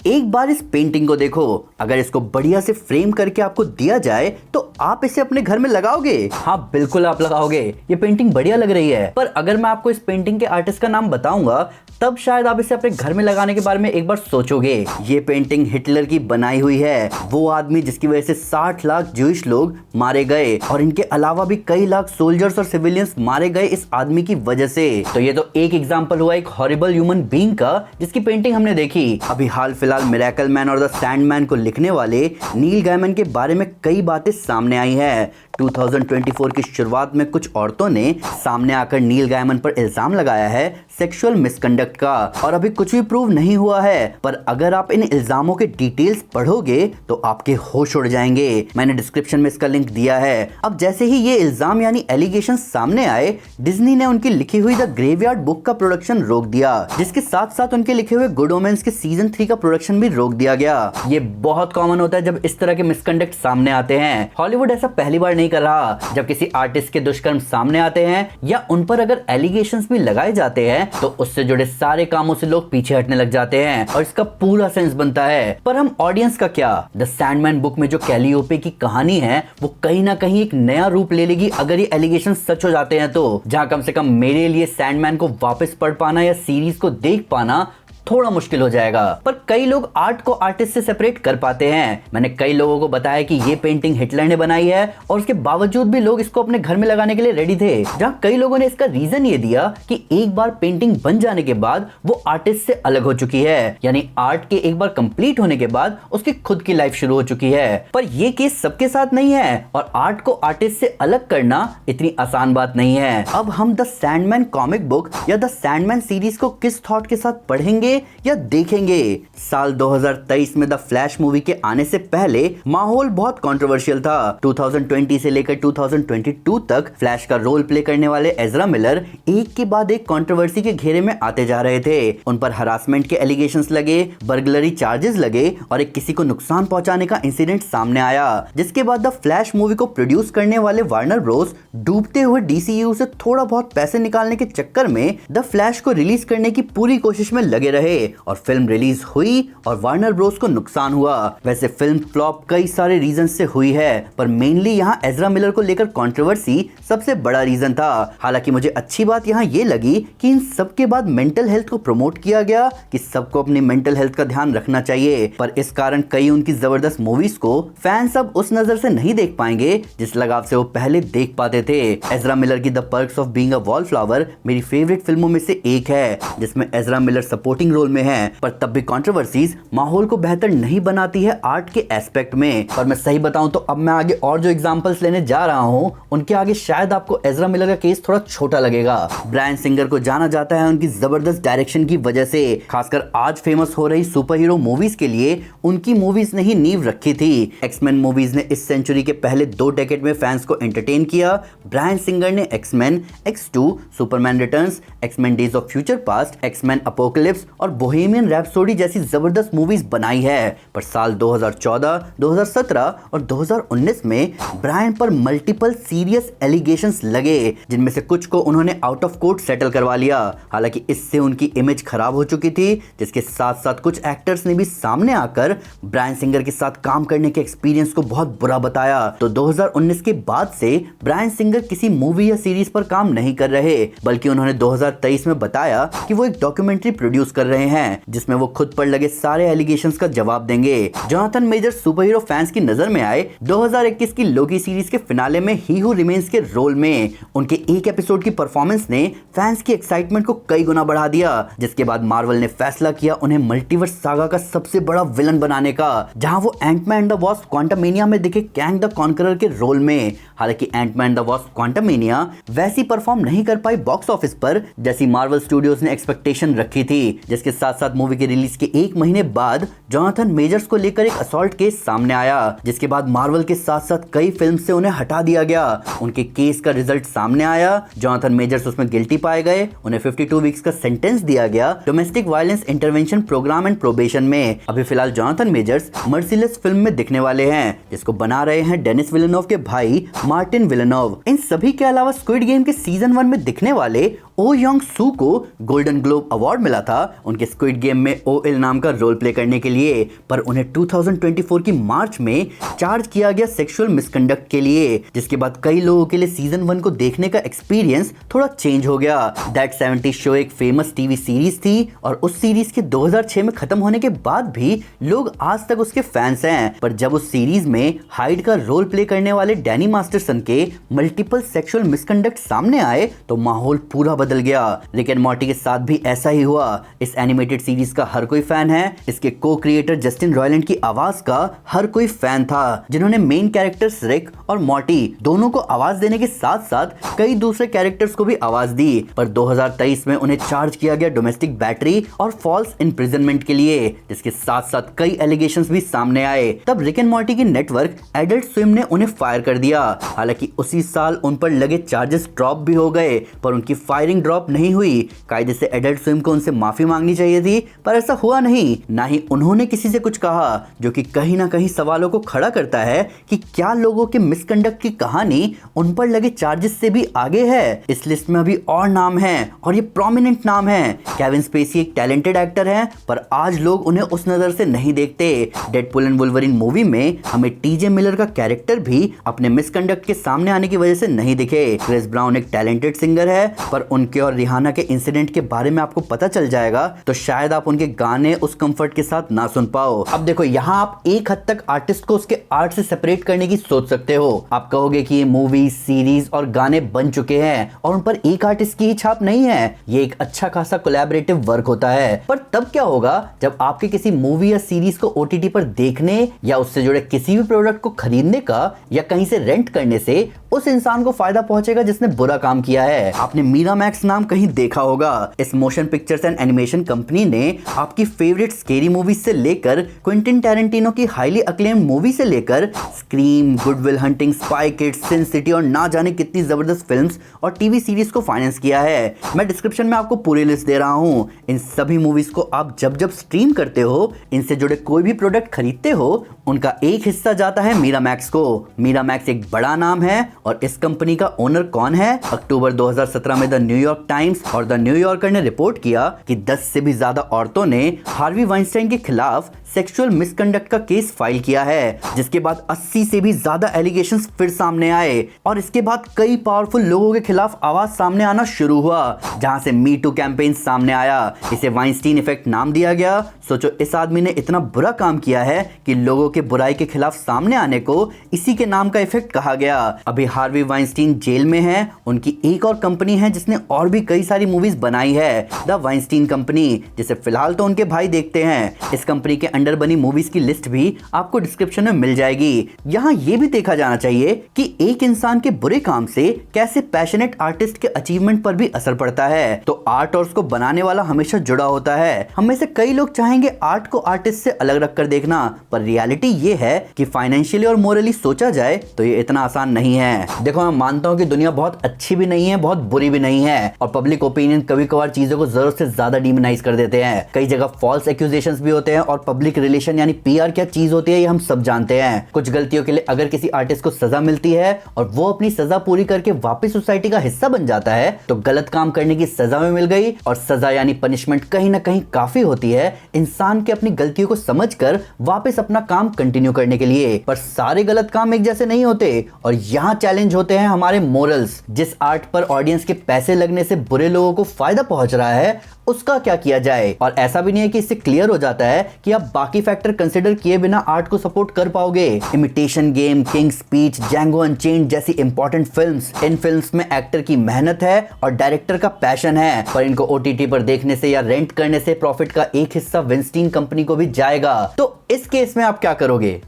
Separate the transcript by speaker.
Speaker 1: एक बार इस पेंटिंग को देखो, अगर इसको बढ़िया से फ्रेम करके आपको दिया जाए तो आप इसे अपने घर में लगाओगे? हाँ बिल्कुल आप लगाओगे, ये पेंटिंग बढ़िया लग रही है। पर अगर मैं आपको इस पेंटिंग के आर्टिस्ट का नाम बताऊंगा तब शायद आप इसे अपने घर में लगाने के बारे में एक बार सोचोगे। ये पेंटिंग हिटलर की बनाई हुई है, वो आदमी जिसकी वजह से 60 लाख ज्यूइश लोग मारे गए और इनके अलावा भी कई लाख सोल्जर्स और सिविलियंस मारे गए इस आदमी की वजह से। तो ये तो एक एग्जांपल हुआ एक हॉरिबल ह्यूमन बीइंग का जिसकी पेंटिंग हमने देखी। अभी हाल फिलहाल मिरेकल मैन और द सैंडमैन को लिखने वाले नील गैमन के बारे में कई बातें सामने आई हैं। 2024 की शुरुआत में कुछ औरतों ने सामने आकर नील गैमन पर इल्जाम लगाया है सेक्सुअल मिसकंडक्ट का, और अभी कुछ भी प्रूव नहीं हुआ है। पर अगर आप इन इल्जामों के डिटेल्स पढ़ोगे तो आपके होश उड़ जाएंगे। मैंने डिस्क्रिप्शन में इसका लिंक दिया है। अब जैसे ही ये इल्जाम यानी एलिगेशन सामने आए, डिज्नी ने उनकी लिखी हुई द ग्रेवयार्ड बुक का प्रोडक्शन रोक दिया, जिसके साथ साथ उनके लिखे हुए गुड ओमेन्स के सीजन 3 का प्रोडक्शन भी रोक दिया गया। ये बहुत कॉमन होता है जब इस तरह के मिसकंडक्ट सामने आते हैं। हॉलीवुड ऐसा पहली बार नहीं कर रहा। जब किसी आर्टिस्ट के दुष्कर्म सामने आते हैं या उन पर अगर एलिगेशंस भी लगाए जाते हैं तो उससे जुड़े सारे कामों से लोग पीछे हटने लग जाते हैं और इसका पूरा सेंस बनता है। पर हम ऑडियंस का क्या? द सैंडमैन बुक में जो कैलियोपे की कहानी है वो कहीं ना कहीं एक नया रूप ले लेगी अगर ये एलिगेशन सच हो जाते हैं तो, जहां कम से कम मेरे लिए सैंडमैन को वापस पढ़ पाना या सीरीज को देख पाना थोड़ा मुश्किल हो जाएगा। पर कई लोग आर्ट को आर्टिस्ट से सेपरेट कर पाते हैं। मैंने कई लोगों को बताया कि ये पेंटिंग हिटलर ने बनाई है और उसके बावजूद भी लोग इसको अपने घर में लगाने के लिए रेडी थे, जहां कई लोगों ने इसका रीजन ये दिया कि एक बार पेंटिंग बन जाने के बाद वो आर्टिस्ट से अलग हो चुकी है, यानी आर्ट के एक बार कंप्लीट होने के बाद उसकी खुद की लाइफ शुरू हो चुकी है। पर ये केस सबके साथ नहीं है और आर्ट को आर्टिस्ट से अलग करना इतनी आसान बात नहीं है। अब हम द सैंडमैन कॉमिक बुक या द सैंडमैन सीरीज को किस थॉट के साथ पढ़ेंगे या देखेंगे? साल 2023 में द फ्लैश मूवी के आने से पहले माहौल बहुत कंट्रोवर्शियल था। 2020 से लेकर 2022 तक फ्लैश का रोल प्ले करने वाले एजरा मिलर एक के बाद एक कंट्रोवर्सी के घेरे में आते जा रहे थे। उन पर हरासमेंट के एलिगेशंस लगे, बर्गलरी चार्जेस लगे और एक किसी को नुकसान पहुंचाने का इंसिडेंट सामने आया, जिसके बाद द फ्लैश मूवी को प्रोड्यूस करने वाले वार्नर ब्रोस डूबते हुए डीसीयू से थोड़ा बहुत पैसे निकालने के चक्कर में द फ्लैश को रिलीज करने की पूरी कोशिश में लगे रहे और फिल्म रिलीज हुई और वार्नर ब्रोस को नुकसान हुआ। वैसे फिल्म फ्लॉप कई सारे रीजन से हुई है, पर मेनली यहाँ एजरा मिलर को लेकर कंट्रोवर्सी सबसे बड़ा रीजन था। हालांकि मुझे अच्छी बात यहाँ ये लगी कि इन सब के बाद मेंटल हेल्थ को प्रमोट किया गया कि सबको अपनी मेंटल हेल्थ का ध्यान रखना चाहिए, पर इस कारण कई उनकी जबरदस्त मूवीज को फैंस अब उस नजर से नहीं देख पाएंगे जिस लगाव से वो पहले देख पाते थे। एजरा मिलर की the perks of being a wallflower मेरी फेवरेट फिल्मों में से एक है, जिसमें एजरा मिलर सपोर्टिंग रोल में है, पर तब भी कंट्रोवर्सीज माहौल को बेहतर नहीं बनाती है आर्ट के एस्पेक्ट में। पर मैं सही बताऊं तो अब मैं आगे और जो एग्जांपल्स लेने जा रहा हूं उनके आगे शायद आपको एजरा मिलर का केस थोड़ा छोटा लगेगा। ब्रायन सिंगर को जाना जाता है उनकी जबरदस्त डायरेक्शन की वजह से, खासकर आज फेमस हो रही सुपर हीरो मूवीज के लिए उनकी मूवीज ने ही नींव रखी थी। एक्समैन मूवीज ने इस सेंचुरी के पहले 2 डेकेड में फैंस को एंटरटेन किया। ब्रायन सिंगर ने X Men, X2, Superman Returns, X Men Days of Future Past, X Men Apocalypse और बोहेमियन रैप्सोडी जैसी जबरदस्त मूवीज बनाई है। पर साल 2014, 2017 और 2019 में ब्रायन पर मल्टीपल सीरियस एलिगेशंस लगे, जिनमें से कुछ को उन्होंने आउट ऑफ कोर्ट सेटल करवा लिया। हालांकि इससे उनकी इमेज खराब हो चुकी थी, जिसके साथ साथ कुछ एक्टर्स ने भी सामने आकर ब्रायन सिंगर के साथ काम करने के एक्सपीरियंस को बहुत बुरा बताया। तो 2019 के बाद से ब्रायन सिंगर किसी मूवी या सीरीज पर काम नहीं कर रहे, बल्कि उन्होंने 2023 में बताया कि वो एक डॉक्यूमेंट्री प्रोड्यूस कर रहे हैं जिसमें वो खुद पर लगे सारे एलिगेशंस का जवाब देंगे। Jonathan Major super hero fans की नजर में आए 2021 की लोकी सीरीज के फिनाले में ही हू रिमेन्स के रोल में। उनके एक एपिसोड की परफॉर्मेंस ने फैंस की एक्साइटमेंट को कई गुना बढ़ा दिया, जिसके बाद मार्वल ने फैसला किया उन्हें मल्टीवर्स सागा का सबसे बड़ा विलन बनाने का, जहां वो Ant Man and the Wasp Quantumania में दिखे कैंग द कॉन्करर के रोल में। हालांकि एंटमैन द वास्प क्वांटमेनिया वैसी परफॉर्म नहीं कर पाई बॉक्स ऑफिस पर जैसी मार्वल स्टूडियोज ने एक्सपेक्टेशन रखी थी, जिसके साथ साथ मूवी के रिलीज के 1 महीने बाद जोनाथन मेजर्स को लेकर एक असॉल्ट केस सामने आया, जिसके बाद मार्वल के साथ साथ कई फिल्म से उन्हें हटा दिया गया। उनके केस का रिजल्ट सामने आया, जोनाथन मेजर्स उसमें गिल्टी पाए गए, उन्हें 52 वीक्स का सेंटेंस दिया गया domestic violence intervention program and probation में। अभी फिलहाल जोनाथन मेजर्स मर्सीलेस फिल्म में दिखने वाले हैं, जिसको बना रहे हैं डेनिस विलेनोव के भाई मार्टिन विलेनोव। इन सभी के अलावा स्क्विड गेम के सीजन 1 में दिखने वाले ओ योंग सू को गोल्डन ग्लोब अवार्ड मिला था उनके स्क्विड गेम में ओएल नाम का रोल प्ले करने के लिए, पर उन्हें 2024 की मार्च में चार्ज किया गया सेक्सुअल मिसकंडक्ट के लिए, जिसके बाद कई लोगों के लिए सीजन 1 को देखने का एक्सपीरियंस थोड़ा चेंज हो गया। दैट 70 शो एक फेमस टीवी सीरीज थी और उस सीरीज के 2006 में खत्म होने के बाद भी लोग आज तक उसके फैंस हैं, पर जब उस सीरीज में हाइड का रोल प्ले करने वाले डैनी मास्टरसन के मल्टीपल सेक्सुअल मिसकंडक्ट सामने आए तो माहौल पूरा बदल गया। रिक एंड मॉर्टी के साथ भी ऐसा ही हुआ। इस एनिमेटेड सीरीज का हर कोई फैन है। इसके को क्रिएटर जस्टिन रॉयलैंड की आवाज का हर कोई फैन था, जिन्होंने मेन कैरेक्टर्स रिक और मॉर्टी दोनों को आवाज देने के साथ साथ कई दूसरे कैरेक्टर्स को भी आवाज दी। पर 2023 में उन्हें चार्ज किया गया डोमेस्टिक बैटरी और फॉल्स इम्प्रिजनमेंट के लिए, जिसके साथ साथ कई एलिगेशंस भी सामने आए। तब रिक एंड मॉर्टी की नेटवर्क एडल्ट स्विम ने उन्हें फायर कर दिया। हालांकि उसी साल उन पर लगे चार्जेस ड्रॉप भी हो गए, पर उनकी फायरिंग ड्रॉप नहीं हुई। कायदे से एडल्ट स्विम को उनसे माफी मांगनी चाहिए थी, पर ऐसा हुआ नहीं। ना ही उन्होंने किसी से कुछ कहा, जो कि कहीं ना कहीं सवालों को खड़ा करता है कि क्या लोगों के मिसकंडक्ट की कहानी उन पर लगे चार्जेस से भी आगे है। इस लिस्ट में अभी और नाम हैं और ये प्रोमिनेंट नाम हैं। केविन स्पेसी एक टैलेंटेड एक्टर है, पर आज लोग उन्हें उस नजर से नहीं देखते। डेडपूल एंड वुल्वरीन मूवी में हमें टीजे मिलर का कैरेक्टर भी अपने मिसकंडक्ट के सामने आने की वजह से नहीं दिखे। क्रिस ब्राउन एक टैलेंटेड सिंगर है, पर उनके और रिहाना के इंसिडेंट के बारे में आपको पता चल जाएगा तो शायद आप उनके गाने उस कंफर्ट के साथ ना सुन पाओ। अब देखो, यहाँ आप एक हद तक आर्टिस्ट को उसके आर्ट से सेपरेट करने की सोच सकते हो। आप कहोगे कि ये मूवी, सीरीज और गाने बन चुके हैं और उन पर एक आर्टिस्ट की ही छाप नहीं है। ये एक अच्छा खासा कोलैबोरेटिव वर्क होता है। पर तब क्या होगा जब आपके किसी मूवी या सीरीज को ओटीटी पर देखने या उससे जुड़े किसी भी प्रोडक्ट को खरीदने का या कहीं से रेंट करने से उस इंसान को फायदा पहुंचेगा जिसने बुरा काम किया है। आपने मीरामैक्स नाम कहीं देखा होगा। इस motion pictures and animation company ने आपकी फेवरेट स्केरी मूवीज से लेकर क्विंटिन टैरेंटिनो की हाईली अक्लेम्ड मूवी से लेकर Scream, Good Will Hunting, Spy Kids, Sin City और ना जाने कितनी जबरदस्त फिल्म्स और टीवी सीरीज को फाइनेंस किया है। मैं डिस्क्रिप्शन में आपको पूरी लिस्ट दे रहा हूं। इन सभी मूवीज को आप जब जब स्ट्रीम करते हो, इनसे जुड़े कोई भी प्रोडक्ट खरीदते हो, उनका एक हिस्सा जाता है मीरामैक्स को। मीरामैक्स एक बड़ा नाम है और इस कंपनी का ओनर कौन है? अक्टूबर 2017 में द न्यूयॉर्क टाइम्स और द न्यूयॉर्कर ने रिपोर्ट किया कि 10 से भी ज्यादा औरतों ने हार्वी वाइनस्टाइन के खिलाफ सेक्सुअल मिसकंडक्ट का केस फाइल किया है, जिसके बाद 80 से भी ज्यादा एलिगेशंस फिर सामने आए और इसके बाद कई पावरफुल लोगों के खिलाफ आवाज सामने आना शुरू हुआ, जहां से मी टू कैंपेन सामने आया। इसे वाइनस्टीन इफेक्ट नाम दिया गया। सोचो, इस आदमी ने इतना बुरा काम किया है कि लोगों के बुराई के खिलाफ सामने आने को इसी के नाम का इफेक्ट कहा गया। अभी हार्वी वाइनस्टीन जेल में है। उनकी एक और कंपनी है जिसने और भी कई सारी मूवीज बनाई है, द वाइनस्टीन कंपनी, जिसे फिलहाल तो उनके भाई देखते हैं। इस कंपनी के अंडर बनी मूवीज की लिस्ट भी आपको डिस्क्रिप्शन में मिल जाएगी। यहाँ ये भी देखा जाना चाहिए कि एक इंसान के बुरे काम से कैसे पैशनेट आर्टिस्ट के अचीवमेंट पर भी असर पड़ता है। तो आर्ट और उसको बनाने वाला हमेशा जुड़ा होता है। हम में से कई लोग चाहेंगे आर्ट को आर्टिस्ट से अलग रखकर देखना, पर रियलिटी ये है कि फाइनेंशियली और मोरली सोचा जाए तो ये इतना आसान नहीं है। देखो, मैं मानता हूँ कि दुनिया बहुत अच्छी भी नहीं है, बहुत बुरी भी नहीं है, और पब्लिक ओपिनियन कभी कभार चीजों को जरूरत से ज्यादा डिमोनाइज कर देते हैं। कई जगह फॉल्स एक्यूजेशंस भी होते हैं और पब्लिक रिलेशन यानी पीआर क्या चीज होती है ये हम सब जानते हैं। कुछ गलतियों के लिए अगर किसी आर्टिस्ट को सजा मिलती है और वो अपनी सजा पूरी करके वापस सोसाइटी का हिस्सा बन जाता है तो गलत काम करने की सजा में मिल गई, और सजा यानी पनिशमेंट कहीं ना कहीं काफी होती है इंसान के अपनी गलतियों को समझकर वापस अपना काम कंटिन्यू करने के लिए। पर सारे गलत काम एक जैसे नहीं होते और यहाँ चैलेंज होते हैं हमारे मोरल्स। जिस आर्ट पर ऑडियंस के पैसे लगने से बुरे लोगों को फायदा पहुंच रहा है उसका क्या किया जाए। और ऐसा भी नहीं है कि इससे क्लियर हो जाता है कि आप बाकी फैक्टर कंसिडर किए बिना आर्ट को सपोर्ट कर पाओगे। Imitation game, king speech, Django unchained जैसी इंपॉर्टेंट फिल्म्स, इन फिल्म्स में एक्टर की मेहनत है और डायरेक्टर का पैशन है, पर इनको ओटीटी पर देखने से या रेंट करने से प्रॉफिट का एक हिस्सा वाइनस्टीन कंपनी को भी जाएगा। तो इस केस में आप क्या करोगे?